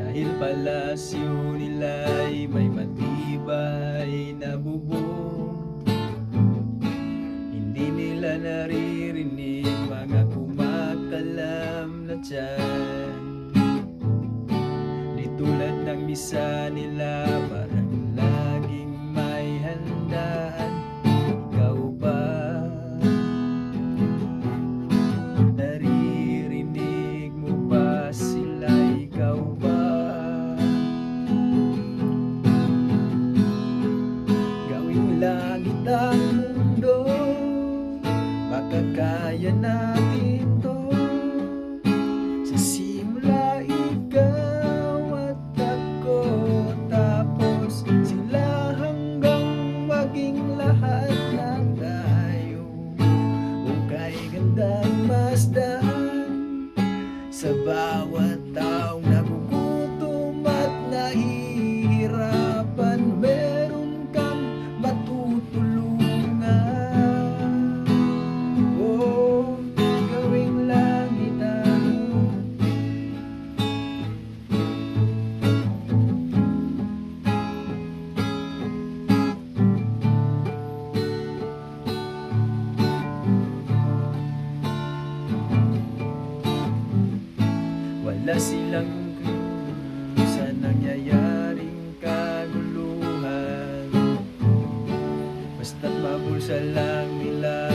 Dahil palasyo nila'y may matibay na bubong, hindi nila naririnig mga kumakalam na tiyan. Di tulad ng misa nila, parang laging may handaan. Ikaw ba naririnig mo ba sila? Ikaw ba gawing langit ang mundo? Baka kaya natin to. Sa simula ikaw at ako, tapos sila, hanggang maging lahat ng tayo. Hukay gandang masdan sa bawat taong nagugutom at nahihirapan. Meron kang matutulungan. Oh, gawing langit ang wala silang clue sa nangyayaring kaguluhan. Basta't mabulsa lang nila